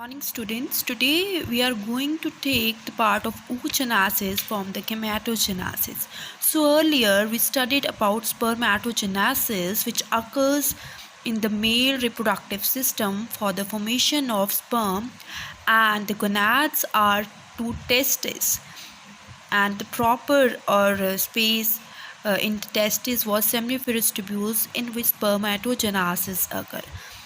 Morning students, today we are going to take the part of oogenesis from the gametogenesis. So earlier we studied about spermatogenesis, which occurs in the male reproductive system for the formation of sperm, and the gonads are two testes, and the proper or space in the testes was seminiferous tubules in which spermatogenesis occur.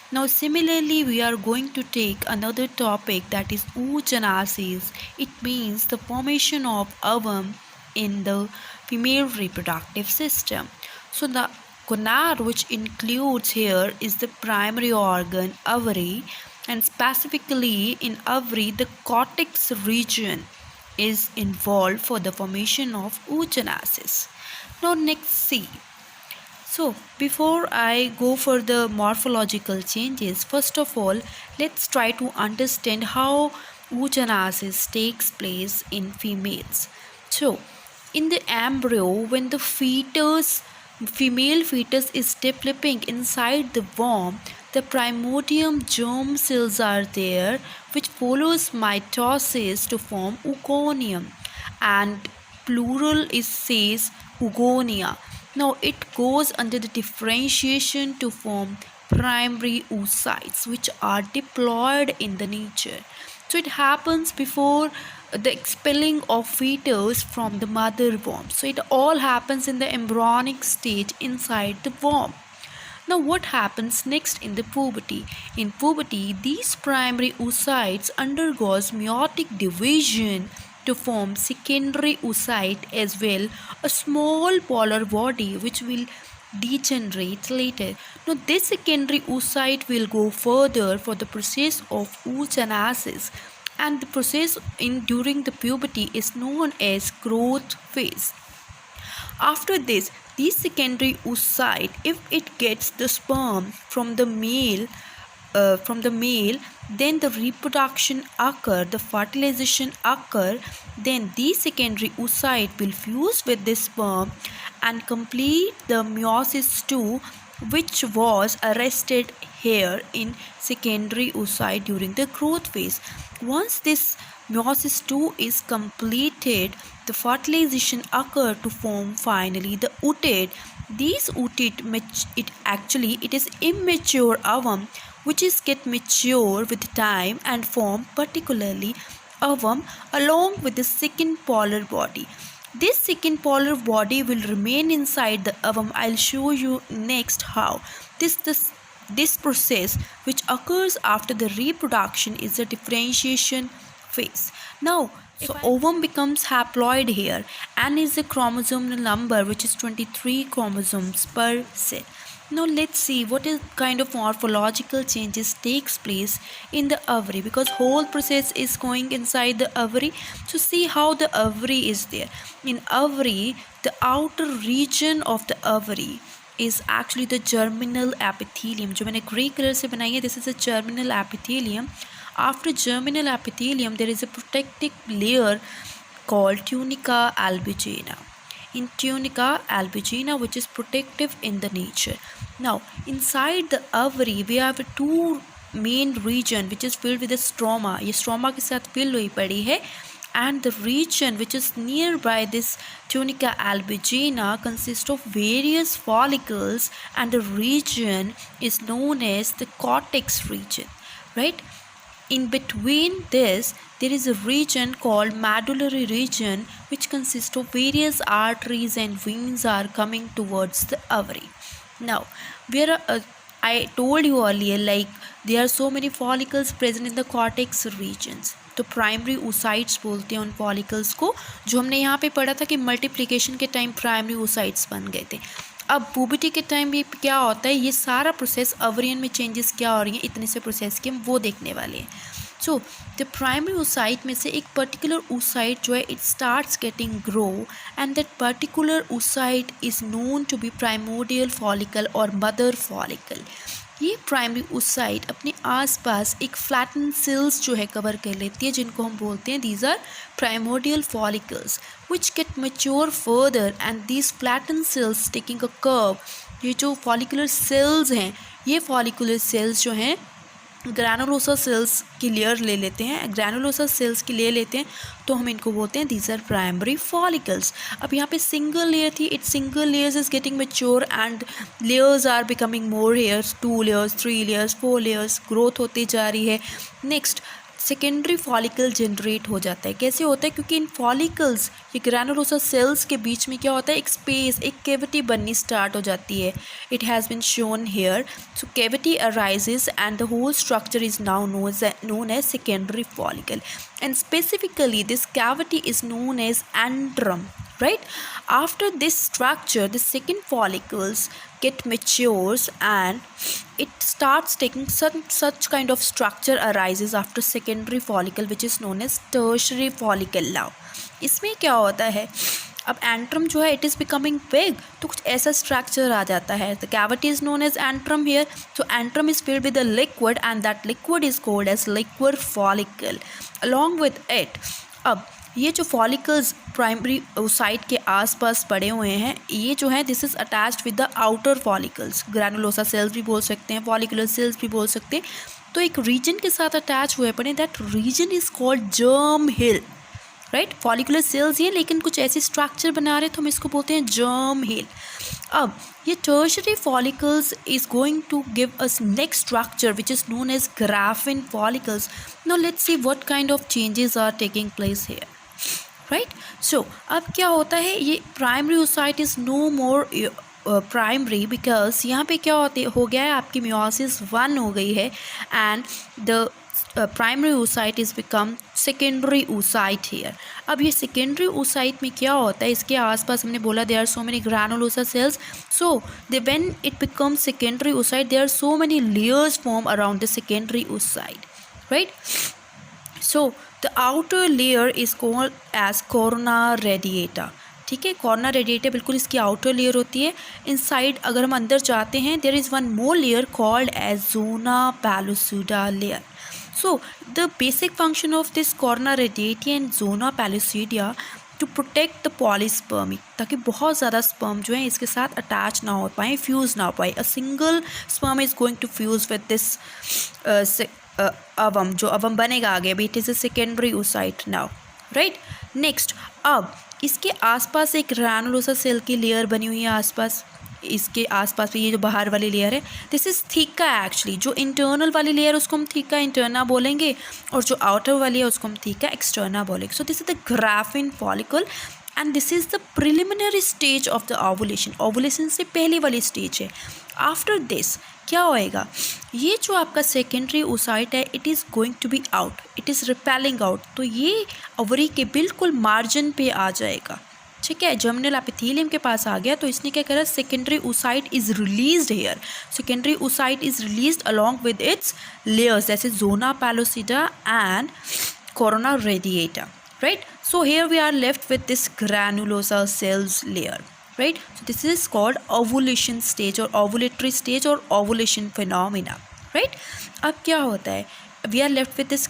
Now similarly we are going to take another topic, that is oogenesis. It means the formation of ovum in the female reproductive system. So the gonad, which includes here, is the primary organ ovary, and specifically in ovary the cortex region is involved for the formation of oogenesis. Now next see. So before I go for the morphological changes, first of all let's try to understand how oogenesis takes place in females. So in the embryo, when the female fetus is developing inside the womb, the primordium germ cells are there, which follows mitosis to form oogonium, and plural is says oogonia. Now it goes under the differentiation to form primary oocytes, which are diploid in the nature. So it happens before the expelling of fetus from the mother womb. So it all happens in the embryonic stage inside the womb. Now what happens next in the puberty? In puberty, these primary oocytes undergoes meiotic division to form secondary oocyte as well, a small polar body which will degenerate later. Now this secondary oocyte will go further for the process of oogenesis, and the process in during the puberty is known as growth phase. After this, the secondary oocyte, if it gets the sperm from the male, then the reproduction occur, the fertilization occur. Then the secondary oocyte will fuse with this sperm and complete the meiosis II, which was arrested here in secondary oocyte during the growth phase. Once this meiosis II is completed, the fertilization occur to form finally the oocyte. These oocyte, it is immature ovum which is get mature with time and form particularly ovum along with the second polar body. This second polar body will remain inside the ovum. I'll show you next how. This process which occurs after the reproduction is the differentiation phase. Now, so ovum becomes haploid here and is the chromosomal number, which is 23 chromosomes per cell. Now let's see what is kind of morphological changes takes place in the ovary, because whole process is going inside the ovary. So see how the ovary is there. In ovary, the outer region of the ovary is actually the germinal epithelium, जो मैंने grey color से बनाई है. This is a germinal epithelium. After germinal epithelium, there is a protective layer called tunica albuginea. In tunica albuginea, which is protective in the nature. Now inside the ovary we have two main region which is filled with the stroma. ये stroma के साथ fill हुई पड़ी है, and the region which is nearby this tunica albuginea consists of various follicles, and the region is known as the cortex region, right? In between this, there is a region called medullary region, which consists of various arteries and veins are coming towards the ovary. Now, I told you earlier, like there are so many follicles present in the cortex regions. तो primary oocytes बोलते हैं उन follicles को, जो हमने यहाँ पे पढ़ा था कि मल्टीप्लिकेशन के टाइम प्राइमरी oocytes बन गए थे. अब पुबर्टी के टाइम भी क्या होता है, ये सारा प्रोसेस ओवरियन में चेंजेस क्या हो रही हैं, इतने से प्रोसेस के हम वो देखने वाले हैं. सो द प्राइमरी oocyte में से एक पर्टिकुलर oocyte जो है, it starts getting grow, and that particular oocyte is known to be primordial follicle और मदर फॉलिकल. ये प्राइमरी oocyte अपने आसपास एक फ्लैटन सेल्स जो है कवर कर लेती है, जिनको हम बोलते हैं these are primordial follicles which get mature further, and these flattened cells taking a curve. ये जो follicular cells हैं, ये follicular cells जो हैं ग्रैनुलोसा सेल्स की लेयर ले लेते हैं, ग्रैनुलोसा सेल्स की लेयर लेते हैं तो हम इनको बोलते हैं दीज आर प्राइमरी फॉलिकल्स। अब यहाँ पे सिंगल लेयर थी, it single layers is getting mature and layers are becoming more layers, 2 layers, 3 layers, 4 layers, growth होती जा रही है। नेक्स्ट सेकेंडरी फॉलिकल जनरेट हो जाता है। कैसे होता है? क्योंकि इन फॉलिकल्स, ये ग्रैनुलोसा सेल्स के बीच में क्या होता है, एक स्पेस, एक कैविटी बननी स्टार्ट हो जाती है। It has been shown here. So cavity arises and the whole structure is now known as secondary follicle, and specifically this cavity is known as antrum, right? After this structure, the second follicles get matures and it starts taking such kind of structure arises after secondary follicle, which is known as tertiary follicle now. इसमें क्या होता है, अब antrum जो है it is becoming big, तो कुछ ऐसा स्ट्रक्चर आ जाता है। The cavity is known as antrum here. So antrum is filled with the liquid and that liquid is called as liquid follicle. Along with it, अब ये जो फॉलिकल्स प्राइमरी साइट के आसपास पड़े हुए हैं, ये जो है this is attached with the outer follicles. Granulosa cells भी बोल सकते हैं, फॉलिकुलर सेल्स भी बोल सकते हैं। तो एक रीजन के साथ अटैच हुए पड़े, that region is called germ hill, right? Follicular cells ये, लेकिन कुछ ऐसे स्ट्रक्चर बना रहे तो हम इसको बोलते हैं जर्म हिल। अब ये tertiary follicles is going to give us next structure which is known as graafian follicles. Now let's see what kind of changes are taking place here, right? So अब क्या होता है, ये primary oocyte is no more primary, because यहाँ पे क्या हो गया है, आपकी मियोसिस 1 हो गई है and the primary oocyte is become secondary oocyte here. अब ये सेकेंडरी oocyte में क्या होता है, इसके आसपास हमने बोला there are so many granulosa cells, so they when it becomes secondary oocyte there are so many layers form around the secondary oocyte, right? So the outer layer is called as corona radiata, ठीक है? Corona radiata बिल्कुल इसकी outer layer होती है। Inside अगर हम अंदर जाते हैं, there is one more layer called as zona pellucida layer. So the basic function of this corona radiata and zona pellucidea to protect the polyspermy, ताकि बहुत ज़्यादा स्पर्म जो है इसके साथ अटैच ना हो पाए, फ्यूज़ ना हो पाए। A single sperm is going to fuse with this ovum, जो अवम बनेगा आगे, अभी it is a secondary oocyte now, right? Next, अब इसके आसपास एक ग्रैनुलोसा सेल की लेयर बनी हुई है आसपास, इसके आसपास भी ये जो बाहर वाली लेयर है दिस इज़ थीका एक्चुअली। जो इंटरनल वाली लेयर उसको हम थीका इंटरना बोलेंगे और जो आउटर वाली है उसको हम थीका एक्सटर्ना बोलेंगे। सो this is the graphene follicle and this is the preliminary stage of the ovulation. Ovulation से पहले वाली स्टेज है। आफ्टर दिस क्या होएगा, ये जो आपका सेकेंडरी oocyte है it is going to be out, it is repelling out, तो ये ओवरी के बिल्कुल मार्जिन पे आ जाएगा, ठीक है? जर्मिनल एपिथेलियम के पास आ गया तो इसने क्या करा, secondary oocyte is released here. Secondary oocyte is released along with its layers जैसे zona pellucida and corona radiata, right? So here we are left with this granulosa cells layer, right? So this is called ovulation stage और ovulatory stage और ovulation phenomena, right? अब क्या होता है, we are left with this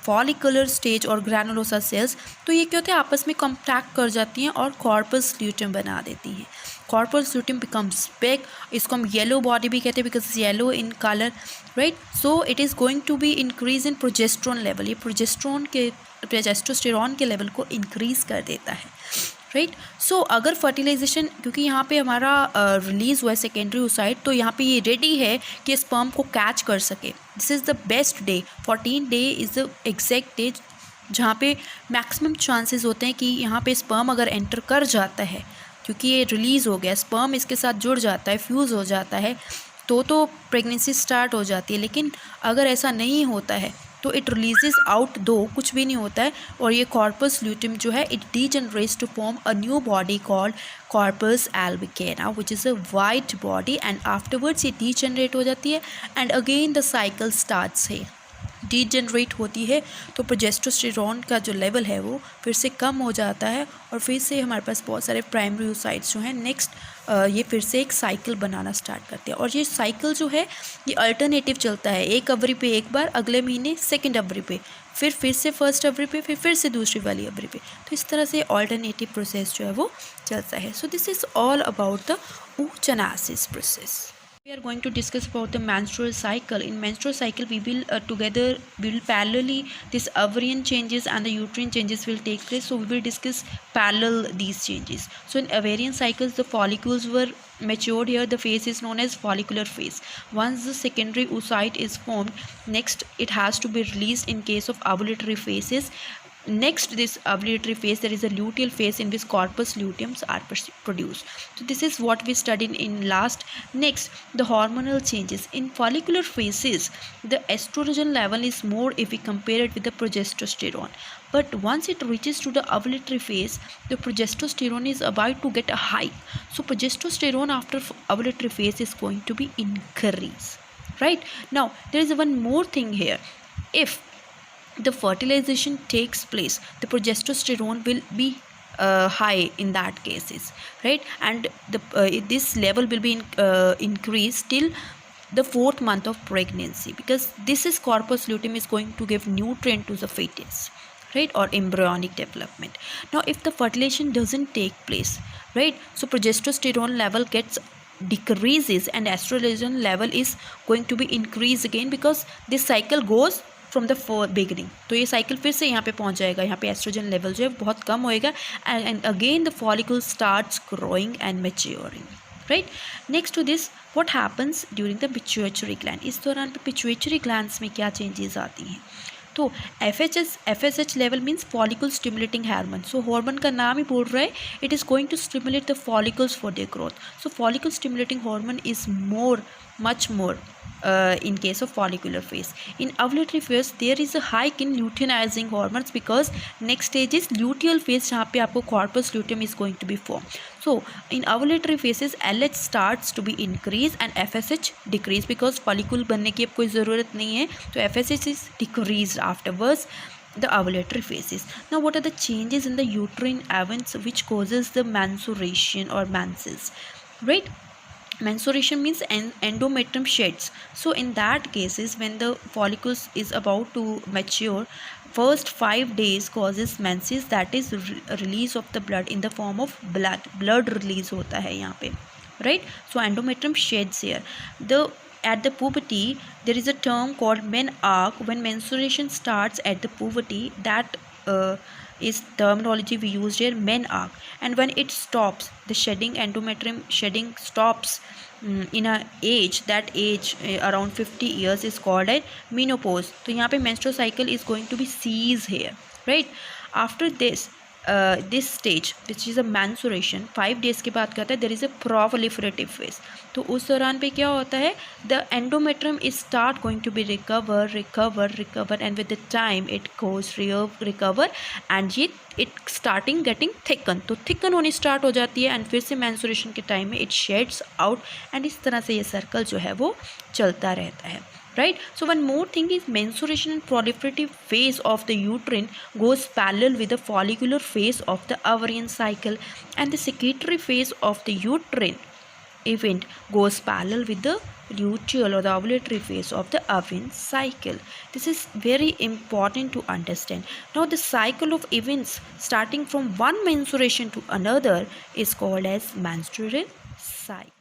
follicular stage और granulosa cells. तो ये क्या होता है, आपस में कॉन्टैक्ट कर जाती हैं और कॉर्पस ल्यूटियम बना देती हैं। कॉर्पस ल्यूटियम बिकम्स बिग, इसको हम येलो बॉडी भी कहते हैं because yellow in colour, right? So it is going to be increase in progesterone level, ये प्रोजेस्टेरोन के लेवल को इंक्रीज कर देता है, राइट? सो अगर फर्टिलाइजेशन, क्योंकि यहाँ पे हमारा रिलीज़ हुआ है सेकेंडरी oocyte, तो यहाँ पे ये रेडी है कि स्पर्म को कैच कर सके। This is the best day, 14 day is the exact day जहाँ पे मैक्सिमम चांसेस होते हैं कि यहाँ पे स्पर्म अगर एंटर कर जाता है, क्योंकि ये रिलीज़ हो गया, स्पर्म इसके साथ जुड़ जाता है, फ्यूज़ हो जाता है, तो प्रेगनेंसी स्टार्ट हो जाती है। लेकिन अगर ऐसा नहीं होता है तो इट रिलीजेस आउट, दो कुछ भी नहीं होता है, और ये कॉर्पस ल्यूटियम जो है it degenerates to form a new body called corpus albicans which is a white body, and afterwards ये डीजनरेट हो जाती है and again the cycle starts है, डीजनरेट होती है। तो प्रोजेस्टेरोन का जो लेवल है वो फिर से कम हो जाता है और फिर से हमारे पास बहुत सारे प्राइमरी oocytes जो हैं नेक्स्ट ये फिर से एक साइकिल बनाना स्टार्ट करते हैं। और ये साइकिल जो है ये अल्टरनेटिव चलता है, एक अवरी पे एक बार, अगले महीने सेकंड अवरी पे, फिर से फर्स्ट अवरी पे, फिर से दूसरी वाली अवरी पे। तो इस तरह से अल्टरनेटिव प्रोसेस जो है वो चलता है। So this is all about the oogenesis process. We are going to discuss about the menstrual cycle. In menstrual cycle, we will parallelly this ovarian changes and the uterine changes will take place. So we will discuss parallel these changes. So in ovarian cycles, the follicles were matured. Here the phase is known as follicular phase. Once the secondary oocyte is formed, next it has to be released in case of ovulatory phases. Next this ovulatory phase, there is a luteal phase in which corpus luteums are produced. So this is what we studied in last. Next, the hormonal changes. In follicular phases, the estrogen level is more if we compare it with the progesterone, but once it reaches to the ovulatory phase, the progesterone is about to get a high. So progesterone after ovulatory phase is going to be increased. Right now, there is one more thing here. If the fertilization takes place, the progesterone will be high in that cases, right? And this level will be increased till the 4th month of pregnancy, because this is corpus luteum is going to give nutrient to the fetus, right, or embryonic development. Now if the fertilization doesn't take place, right, so progesterone level gets decreases and estrogen level is going to be increased again, because this cycle goes from the beginning. तो ये cycle फिर से यहाँ पे पहुँच जाएगा. यहाँ पे एस्ट्रोजन लेवल जो है बहुत कम होएगा and again the follicle starts growing and maturing. Right. Next to this what happens during the pituitary gland. इस दौरान पे पिट्यूटरी ग्लैंड्स में क्या चेंजेस आती हैं. तो FSH level means follicle stimulating hormone. So hormone का नाम ही बोल रहा है, it is going to stimulate the follicles for their growth. So follicle stimulating hormone is much more in case of follicular phase. In ovulatory phase there is a hike in luteinizing hormones, because next stage is luteal phase जहाँ पे आपको corpus luteum is going to be formed. So in ovulatory phases LH starts to be increased and FSH decrease, because follicle बनने की अब कोई ज़रूरत नहीं है, तो FSH is decreased afterwards the ovulatory phases. Now what are the changes in the uterine events which causes the menstruation or menses, right? Menstruation means endometrium sheds. So in that cases, when the follicles is about to mature, first 5 days causes menses, that is release of the blood in the form of blood release होता है यहाँ पे, right? So endometrium sheds here. At the puberty there is a term called menarche. When menstruation starts at the puberty, that is terminology we used here, menarche. And when it stops, the shedding, endometrium shedding stops in a age, that age around 50 years is called a menopause. तो यहाँ पे menstrual cycle is going to be ceased here, right? After this this stage which is a menstruation, 5 days के बाद क्या होता है, there is a proliferative phase. तो उस दौरान पे क्या होता है, the endometrium is start going to be recover and with the time it goes recover and it starting getting thicken. तो thicken होनी start हो जाती है and फिर से menstruation के time में it sheds out and इस तरह से ये circle जो है वो चलता रहता है. Right. So one more thing is menstruation and proliferative phase of the uterine goes parallel with the follicular phase of the ovarian cycle, and the secretory phase of the uterine event goes parallel with the luteal or the ovulatory phase of the ovarian cycle. This is very important to understand. Now the cycle of events starting from one menstruation to another is called as menstrual cycle.